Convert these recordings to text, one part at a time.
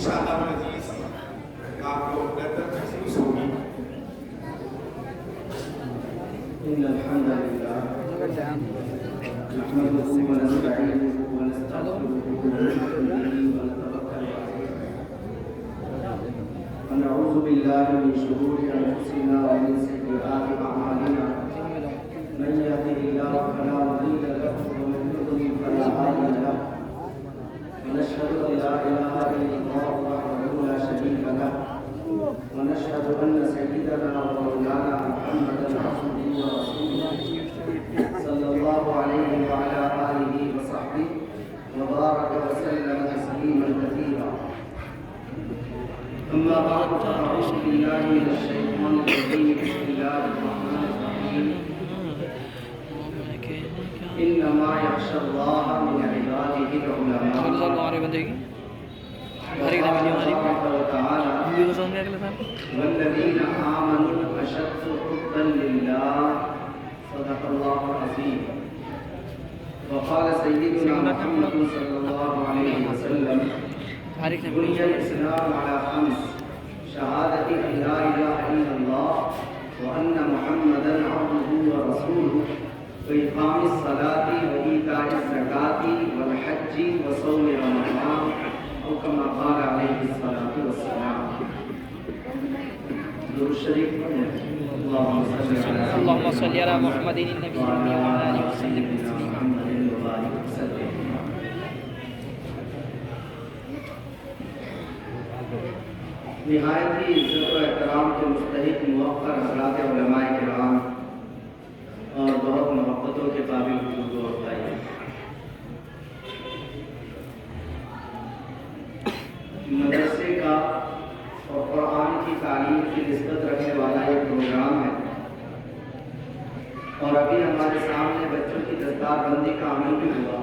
انشاءاللہ عزیز آپ کو بہتر محسوس ہوگی۔ ان الحمد للہ نحمده ونستعینه ونستغفره ونتوب ونعوذ بالله من شرور انفسنا ومن سیئات اعمالنا من يهده الله فلا مضل له ومن يضلل فلا هادي له ونشهد ان لا اله الا الله وحده لا شريك له ونشهد ان سيدنا ومولانا محمدا عبده ورسوله صلى الله عليه وعلى اله وصحبه وبارك وسلم تسليما كثيرا اما بعد فاعوذ بالله من الشيطان الرجيم بسم الله الرحمن الرحيم انما يخشى الله من عباده العلماء والذين آمنوا أشد حبا لله صدق الله العظيم وقال سيدنا محمد صلى الله عليه وسلم بني الإسلام على خمس شهادة أن لا إله إلا الله وأن محمدا عبده ورسوله وإقام الصلاة وإيتاء الزكاة والحج وصوم رمضان أو كما قال عليه الصلاة والسلام درود شریف پڑھیں اللهم صل على محمد النبي وعلى آله وسلم نہایت ہی عزت و احترام کے مستحق موقر حضرات علماء کرام اور بہت محبتوں کے قابل بزرگ و بھائی، مدرسے کا اور قرآن کی تعلیم کی نسبت رکھنے والا یہ پروگرام ہے، اور ابھی ہمارے سامنے بچوں کی دستار بندی کا عمل بھی ہوا۔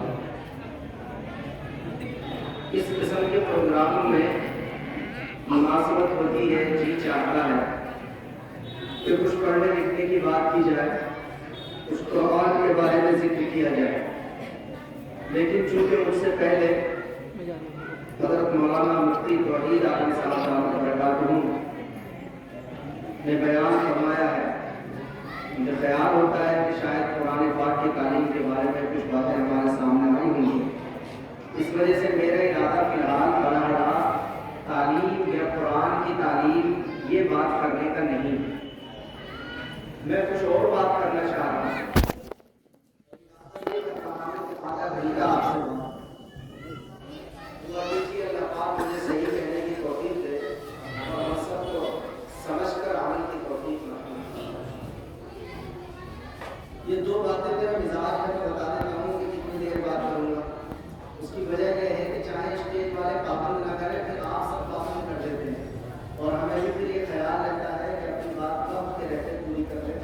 اس قسم کے پروگراموں میں مناسبت ہوتی ہے، جی چاہتا ہے کہ کچھ پڑھنے لکھنے کی بات کی جائے، کچھ قرآن کے بارے میں ذکر کیا جائے، لیکن چونکہ مجھ سے پہلے حضرت مولانا مفتی توحید عالم صاحب نے بیان فرمایا ہے، مجھے خیال ہوتا ہے کہ شاید قرآن پاک کی تعلیم کے بارے میں کچھ باتیں ہمارے سامنے آئی ہوں گی، اس وجہ سے میرا ارادہ فی الحال براہ راست تعلیم یا قرآن کی تعلیم یہ بات کرنے کا نہیں، میں کچھ اور بات کرنا چاہ رہا ہوں۔ اللہ پاک مجھے صحیح کہنے کی توفیق دے اور ہم سب کو سمجھ کر عمل کی توفیق نصیب فرمائے۔ یہ دو باتیں میرا مزاج ہے، میں بتا دیتا ہوں کہ کتنی دیر بات کروں گا۔ اس کی وجہ یہ ہے کہ چاہے اسٹیج والے پابند نہ کریں، پھر آپ سب پابند کر دیتے ہیں، اور ہمیں بھی پھر یہ خیال رہتا ہے کہ اپنی بات وقت کے رہتے پوری کر لیں۔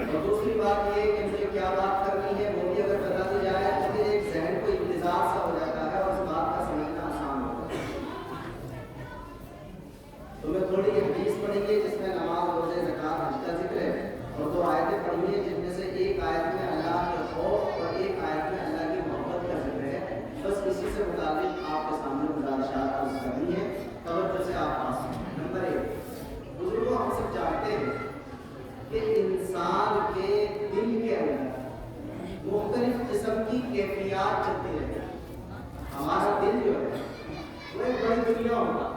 اور دوسری بات یہ کہ مجھے کیا بات کرنی ہے وہ بھی اگر بتا دی جائے تو پھر ایک ذہن کو انتظار سا ہو جاتا ہے اور اس بات کا سمجھنا آسان ہوتا ہے۔ تو میں تھوڑی ایک حدیث پڑھیں گے جس میں نماز، روزے، زکوٰۃ، حج کا ذکر ہے، اور دو آیتیں پڑھیں گے جن میں سے ایک آیت میں اللہ کے خوف اور ایک آیت میں اللہ کی محبت کا ذکر ہے۔ بس اسی سے متعلق آپ کے سامنے گزارشات عرض کرنی ہے، توجہ سے آپ آ سکیں۔ نمبر 1، بزرگوں ہم سب جانتے ہیں کہ انسان کے دل کے اندر مختلف قسم کی کیفیات چلتی رہتی ہیں۔ ہمارا دل جو ہے وہ ایک بڑی دنیا ہوتا ہے،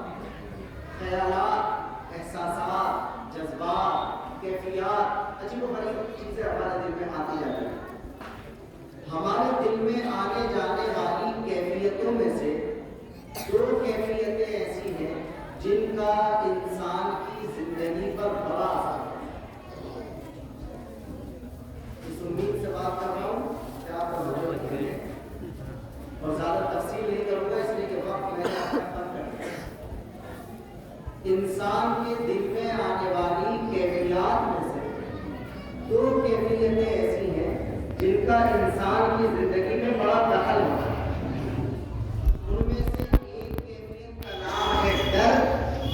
خیالات، احساسات، جذبات، کیفیات، عجیب و غریب چیزیں ہمارے دل میں آتی جاتی ہیں۔ ہمارے دل میں آنے جانے والی کیفیتوں میں سے دو کیفیتیں ایسی ہیں جن کا انسان کی زندگی پر بڑا اثر ہے۔ اس امید سے بات کر رہا ہوں کہ آپ توجہ رکھیں، اور زیادہ تفصیل نہیں کروں گا اس لیے کہ وقت میں نے آپ کا کم کر دیا۔ انسان کے دل میں آنے والی کیفیات میں سے دو کیفیتیں ایسی ہیں جن کا انسان کی زندگی میں بڑا دخل ہوتا ہے۔ ان میں سے ایک کیفیت کا نام ہے ڈر،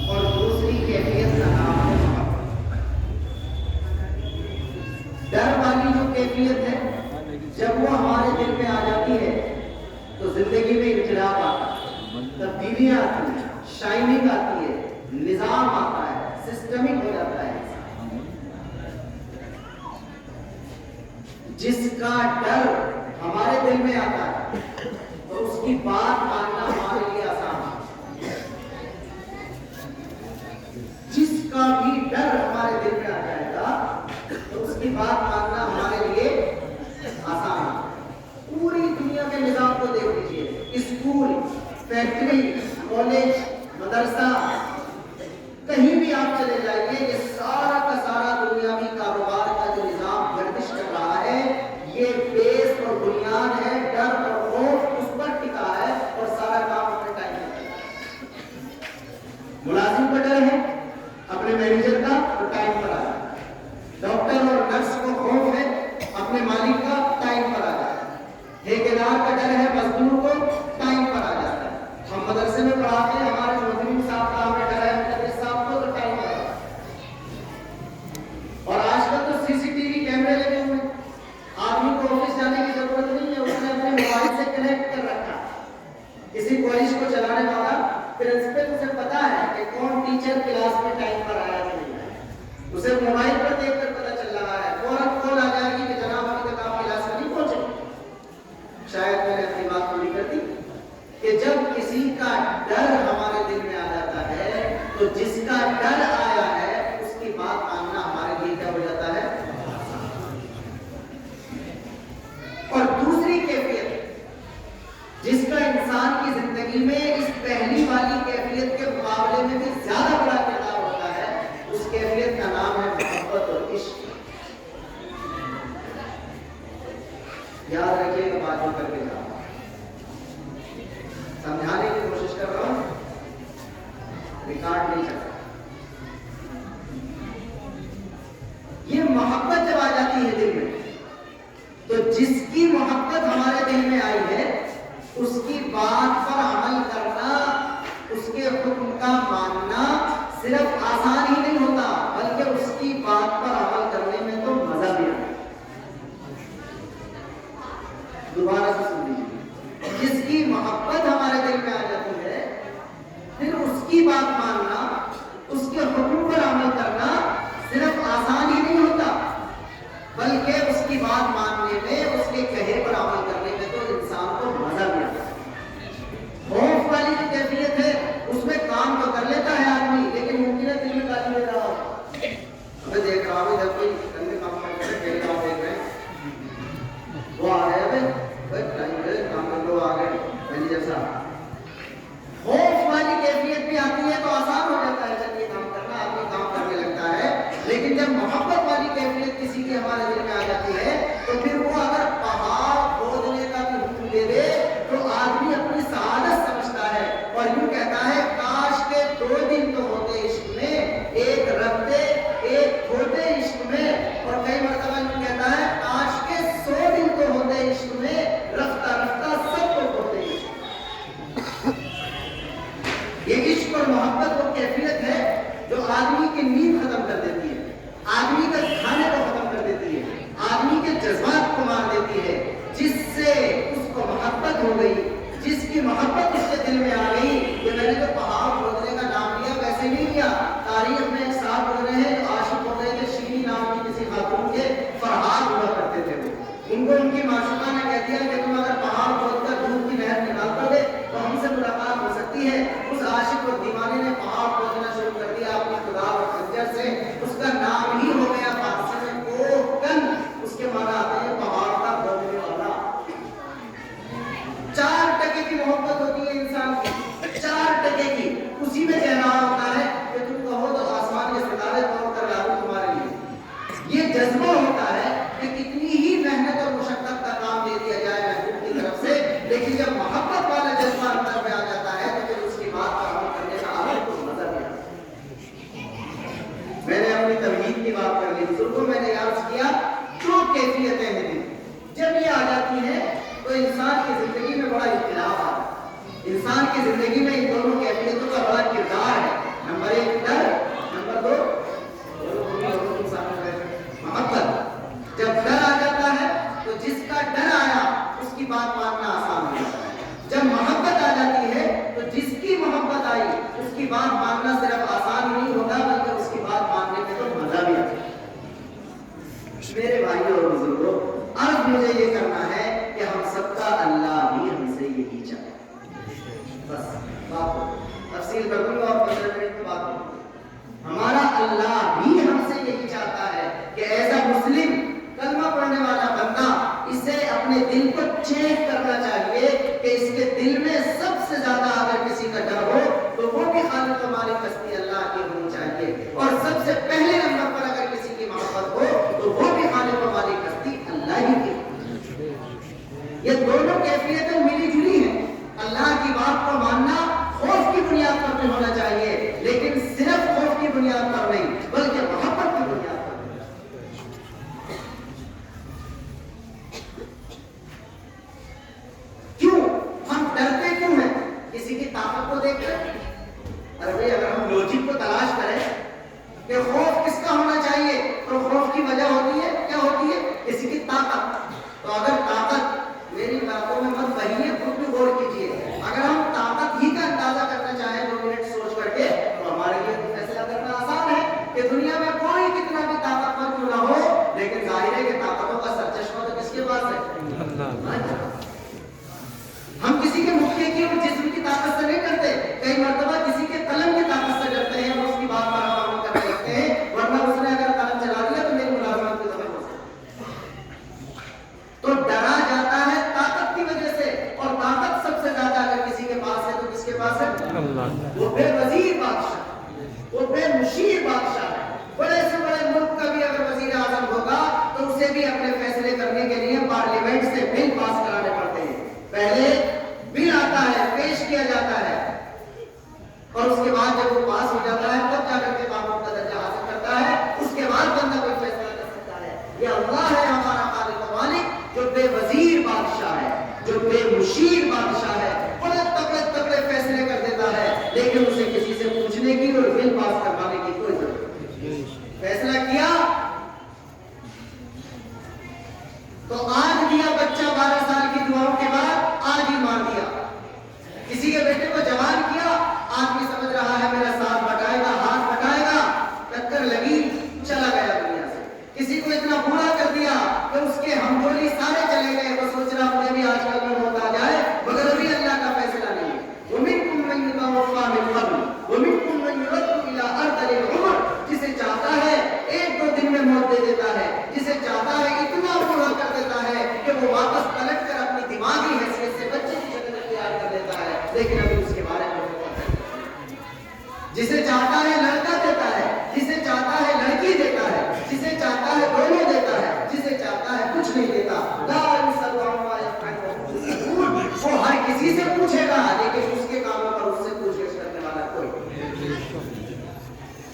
اور دوسری کیفیت کا نام ہے خوف۔ ڈر والی جو کیفیت ہے جب وہ ہمارے دل میں آ جاتی ہے تو زندگی میں اختلاف تبدیلیاں آتی ہیں، شائننگ آتی ہے، نظام آتا ہے، سسٹمک ہو جاتا ہے انسان۔ جس کا ڈر ہمارے دل میں آتا ہے تو اس کی بات ماننا ہمارے لیے آسان ہے۔ جس کا بھی ڈر ہمارے دل میں آ جائے گا تو اس کی بات ماننا ہمارے لیے آسان ہے۔ پوری دنیا کے نظام کو دیکھ لیجیے، اسکول، فیکٹری، کالج، مدرسہ، کہیں بھی آپ چلے جائیے، یہ سارا کا سارا دنیاوی کاروبار کا جو نظام گردش کر رہا ہے، یہ بیس اور بنیاد ہے ڈر اور خوف، اس پر ٹکا ہے اور سارا کام اپنے ٹائم پر ہے۔ ملازم کا ڈر ہے اپنے مینیجر کا اور ٹائم پر آ جائے، ڈاکٹر اور نرس کو خوف ہے اپنے مالک کا، ٹائم پر آ جائے، ٹھیکیدار کا ڈر ہے مزدور کو، ٹائم پر آ جاتا ہے۔ ہم مدرسے میں پڑھاتے ہیں، ہمارے مدرس صاحب کا ہمیں ڈر ہے مدرس صاحب کو، تو ٹائم پر آ جاتا ہے۔ اور آج کل تو سی سی ٹی وی کیمرے لگے ہوئے ہیں، آدمی کو آفس جانے کی ضرورت نہیں ہے، اس نے اپنے موبائل سے کنیکٹ کر رکھا۔ کسی کالج کو چلانے والا پرنسپل سے پتا ہے کہ کون ٹیچر کلاس میں ٹائم پر آیا کہ نہیں آیا، اسے موبائل پر دیکھ کر پتا چل رہا ہے، فوراً کال آ جائے گی کہ جناب ابھی تک آپ کلاس میں نہیں پہنچے۔ شاید میں نے اپنی بات پوری کر دی کہ جب کسی کا ڈر ہمارے دل میں آ جاتا ہے تو جس کا ڈر آیا ہے اس کی بات ماننا ہمارے لیے کیا ہو جاتا ہے۔ اور دوسری کیفیت جس کا انسان کی زندگی میں اس پہلی والی کیفیت کے مقابلے میں بھی زیادہ بڑا کردار ہوتا ہے، اس کیفیت کا نام ہے محبت اور عشق۔ یاد رکھیے کہ بات جو کر کے جاؤں، سمجھانے کی کوشش کر رہا ہوں، ریکارڈ نہیں چل رہا۔ یہ محبت جب آ جاتی ہے دل میں تو جس کی محبت ہمارے دل میں آئی ہے اس کی بات پر عمل کرنا، اس کے حکم کا ماننا صرف آسان ہی نہیں ہوتا بلکہ اس کی بات پر عمل کرنے میں تو مزہ بھی آتا ہے۔ دوبارہ سے سن لیجیے، جس کی محبت ہمارے دل میں آ جاتی ہے پھر اس کی بات ماننا، اس کے حکم پر عمل کرنا صرف آسان ہی نہیں ہوتا بلکہ اس کی بات ماننے میں، اس کے کہے پر عمل کرنے میں تو انسان کو مزہ بھی آتا ہے۔ خوف والی جو کیفیت ہے اس میں کام تو کر لیتا ہے آدمی، لیکن ممکن ہے دل میں گالی دے رہا ہو۔ میں دیکھ رہا ہوں جب کوئی گندے کام کر رہے ہیں، کام دیکھ رہے ہیں، وہ آ گئے کام کر لو، آ گئے مینیجر صاحب۔ خوف والی کیفیت بھی آتی ہے تو آسان ہو جاتا ہے، چلیے کام کرنا، آدمی کام کرنے لگتا ہے۔ لیکن جب محبت والی کیفیت کسی کی ہمارے دل میں آ جاتی ہے تو پھر وہ اگر پہاڑ کھودنے کا بھی حکم دے دے تو آدمی اپنی سعادت سمجھتا ہے اور یوں کہتا ہے کاش کے 2 دن تو ہوتے عشق میں، ایک رفتے ایک کھوتے عشق میں، اور کئی مرتبہ یوں کہتا ہے کاش کے 100 دن تو ہوتے عشق میں، رفتہ رفتہ سب کو کھوتے عشق۔ یہ عشق اور محبت وہ کیفیت ہے جو آدمی کی نیند ختم کر دیتی ہے، آدمی کے کھانے کو ختم کر دیتی ہے، آدمی کے جذبات کو مار دیتی ہے۔ جس سے اس کو محبت ہو گئی، جس کی محبت اس کے دل میں آ گئی، یہ میں نے جو پہاڑ کھودنے کا نام لیا ویسے نہیں لیا، تاریخ میں ایک صاحب گزرے ہیں جو عاشق ہو گئے تھے، شیریں نام کی کسی خاتون کے، فرحات ہوا کرتے تھے وہ، ان کو ان کی معشوقہ نے کہہ دیا کہ تم اگر پہاڑ کھود کر دودھ کی نہر نکال کر دے تو ہم سے ملاقات ہو سکتی ہے۔ اس عاشق اور دیوانے نے پہاڑ کھودنا شروع کر دیا اپنے خدا اور خنجر سے، اس کا نام ہی ہو گیا فارسی میں کوکن، اس کے معنی آتے ہیں پہاڑ کا کھودنے والا۔ 4% کی محبت ہوتی ہے انسان کی، 4% کی، اسی میں کہنا ہوتا ہے کہ تم کہو تو آسمان کے ستارے توڑ کر لا دوں تمہارے لیے۔ یہ جذبہ ہوتا ہے کہ کتنی ہی محنت اور مشقت کا کام دے دیا جائے محبوب کی طرف سے، لیکن جب محبت والا جذبہ اندر میں آ جاتا ہے تو پھر اس کی بات پر عمل کرنے کا آپ کو مزہ بھی آتا ہے۔ میں نے اپنی تمہید کی بات کر لی، بزرگوں میں نے یاد کیا 2 کیفیتیں ہیں، جب یہ آ جاتی ہیں تو انسان کی زندگی میں بڑا اختلاف آتا ہے۔ انسان کی زندگی میں ان دونوں کیفیتوں کا بڑا کردار ہے۔ نمبر 1 ڈر، نمبر 2 محبت۔ جب ڈر آ جاتا ہے تو جس کا ڈر آیا اس کی بات ماننا آسان ہو جاتا ہے، جب محبت آ جاتی ہے تو جس یہی چاہے. بس بات ہو تفصیل کر دوں گا اور 15 منٹ میں بات ہو. ہمارا اللہ بھی ہم سے یہی چاہتا ہے کہ ایسا مسلم کلمہ پڑھنے والا بندہ اسے اپنے دل کو چیک کرنا چاہیے کہ اس کے دل میں سب سے زیادہ اگر کسی کا ڈر ہو تو وہ بھی خالق و مالک ہستی اللہ کی ہونی چاہیے, اور سب سے پہلے نمبر پر اگر کسی کی محبت ہو تو وہ بھی خالق و مالک ہستی اللہ ہی کی ہونی چاہیے. یہ دونوں کیفیتیں ملی جلی ہیں. اللہ کی بات کو ماننا خوف کی بنیاد پر بھی ہونا چاہیے, لیکن صرف خوف کی بنیاد پر نہیں بلکہ محبت کی بنیاد پر. کیوں ہم ڈرتے کیوں ہیں؟ کسی کی طاقت کو دیکھ کر. ارے بھائی اگر ہم لوجک کو تلاش کریں کہ خوف کس کا ہونا چاہیے تو خوف کی وجہ ہوتی ہے کیا ہوتی ہے؟ کسی کی طاقت. تو اگر طاقت, میری باتوں میں مت بہیے, خود بھی غور کیجیے, اگر ہم طاقت ہی کا اندازہ کرنا چاہیں 2 منٹ سوچ کر کے تو ہمارے لیے تو فیصلہ کرنا آسان ہے کہ دنیا میں کوئی کتنا بھی طاقتور کیوں نہ ہو, لیکن ظاہر ہے کہ طاقتوں کا سرچشمہ تو کس کے پاس ہے؟ ہم کسی کے مکے کی اور جسم کی طاقت سے نہیں کرتے, کئی مرتبہ کسی کے قلم کی طاقت سے کرتے ہیں, اور اس کی بات پر عمل کرنے لگتے ہیں, ورنہ اس نے اگر قلم چلا دیا تو میری ملازمت کو ختم ہو سکتی. تو ڈرا جاتا ہے طاقت کی وجہ سے, اور طاقت سب سے زیادہ اگر کسی کے پاس ہے تو کس کے پاس ہے؟ وہ بے وزیر بادشاہ, وہ بے مشیر بادشاہ ہے. بڑے سے بڑے ملک کا بھی اگر وزیر اعظم ہوگا تو اسے بھی اپنے فیصلے کرنے کے لیے پارلیمنٹ سے بل پاس کرانے پڑتے ہیں. پہلے بل آتا ہے, پیش کیا جاتا ہے, اور اس کے بعد جب وہ پاس ہو جاتا ہے تب جا کر کے قانون کا درجہ حاصل کرتا ہے. اس کے بعد بندہ کوئی فیصلہ کر سکتا ہے. یہ اللہ ہے ہمارا خالق و مالک جو بے وزیر بادشاہ ہے, جو بے مشیر بادشاہ ہے. بڑے تگڑے تگڑے فیصلے کر دیتا ہے, لیکن اسے کسی سے پوچھنے کی اور بل پاس کروانے کی کوئی ضرورت نہیں. فیصلہ کیا تو آج دیا بچہ 12 سال کی دعاؤں کے بعد آج ہی مار دیا. کسی کے بیٹے کو جوان کیا, آدمی سمجھ رہا ہے میرا ساتھ بٹائے گا, ہاتھ بٹائے گا, ٹکر لگی, چلا گیا دنیا سے. کسی کو اتنا برا کر دیا کہ اس کے ہمجولی سارے چلے گئے, وہ سوچ رہا مجھے بھی آج کل میں موت آ جائے, مگر ابھی اللہ کا فیصلہ نہیں ہے. وَمِنْكُمْ مَنْ يُتَوَفَّىٰ مِنْ قَبْلُ وَمِنْكُمْ مَنْ يُرَدُّ إِلَىٰ أَرْذَلِ الْعُمُرِ. جسے چاہتا ہے 1-2 دن میں موت دے دیتا ہے, جسے چاہتا ہے اتنا برا کر دیتا ہے کہ وہ واپس پلٹ کر اپنی دماغی حیثیت سے بچے کی شکل اختیار کر دیتا ہے, لیکن ابھی اس کے بارے میں جسے چاہتا ہے لڑکا دیتا ہے, جسے چاہتا ہے لڑکی دیتا ہے, جسے چاہتا ہے دونوں دیتا ہے, جسے چاہتا ہے کچھ نہیں دیتا. وہ ہر کسی سے پوچھے گا, لیکن اس کے کاموں پر اس سے پوچھ گچھ کرنے والا کوئی نہیں.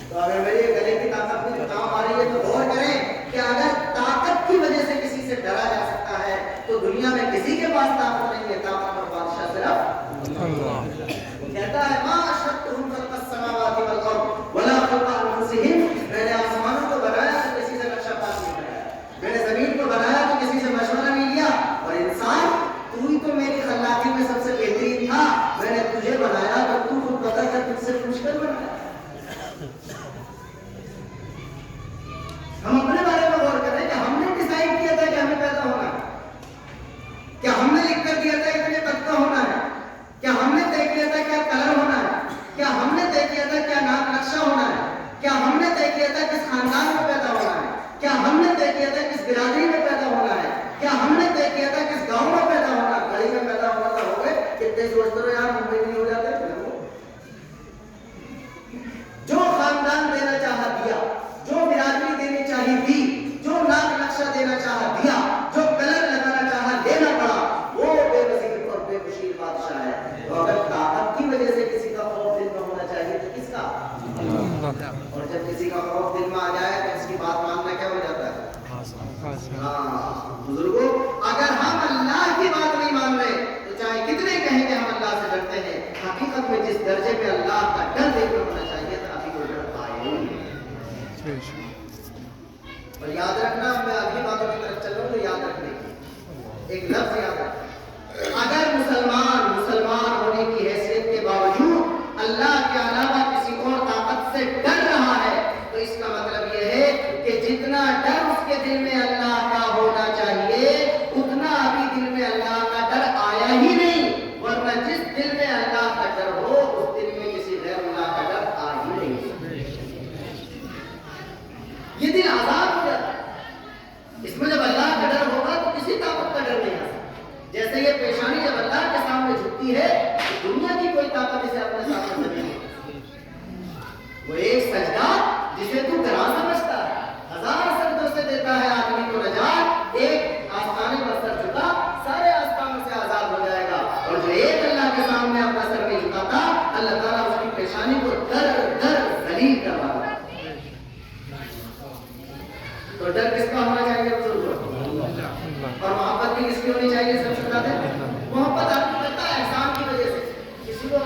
تو اگر میری گلے کی طاقت میں جو کام آ رہی ہے تو غور کریں کہ اگر طاقت کی وجہ سے کسی سے ڈرا جا سکتا ہے تو دنیا میں کسی کے پاس طاقت نہیں ہے. طاقت اور بادشاہ صرف اللہ. کہتا ہے ما اشهدتهم خلق السماوات والارض ولا خلق انفسهم. میں نے آسمانوں کو بنایا تو کسی سے نقشہ پاس نہیں کرایا, میں نے زمین کو بنایا تو کسی سے مشورہ نہیں لیا, اور انسان تو ہی تو میری خلاقی میں سب سے بہترین تھا, میں نے تجھے بنایا تو تو خود بتا کر تجھ سے پوچھ کر بنایا. ہم اپنے بارے میں غور کریں کہ ہم نے ڈیسائیڈ کیا تھا کہ ہمیں پیدا ہونا ہے, کیا ہم نے لکھ کر دیا تھا اتنے تک کا ہونا ہے, کیا ہم نے طے کیا تھا کیا کلر ہونا ہے, کیا ہم نے طے کیا تھا کیا نام نقشہ ہونا ہے, کیا ہم نے طے کیا تھا کس خاندان میں پیدا ہونا ہے, کیا ہم نے طے کیا تھا کس برادری میں پیدا ہونا ہے, کیا ہم نے طے کیا تھا کس گاؤں میں پیدا ہونا ہے. گلی میں پیدا ہونا تھا ہو گئے, کتنے سوچتے ہو یار ممبئی نہیں ہو جاتے. جو خاندان دینا چاہا دیا, جو برادری دینی چاہی دی, جو نام نقشہ دینا چاہا دیا, جو کلر لگانا چاہا لینا پڑا, وہ بے وزیر اور بے مشیر بادشاہ ہے. تو اگر طاقت کی وجہ سے کسی کا خوف دل میں ہونا چاہیے تو کس کا؟ اور جب کسی کا خوف دل میں آ جائے تو اس کی بات ماننا کیا ہو جاتا ہے؟ ہاں بزرگوں, اگر ہم اللہ کی بات نہیں مان رہے تو چاہے کتنے کہیں کہ ہم اللہ سے ڈرتے ہیں, حقیقت میں جس درجے پہ اللہ کا ڈر دیکھ ہونا چاہیے تھا ابھی وہ ڈر پائے نہیں. اور یاد رکھنا, میں اگلی باتوں کی طرف چل رہا ہوں تو یاد رکھنے کی ایک لفظ یاد رکھنا. اگر مسلمان ہونے کی حیثیت کے باوجود اللہ کے علاوہ کسی اور طاقت سے ڈر رہا ہے تو اس کا مطلب یہ ہے کہ جتنا ڈر اس کے دل میں اللہ کا ہونا چاہیے اتنا ابھی دل میں اللہ کا ڈر آیا ہی نہیں.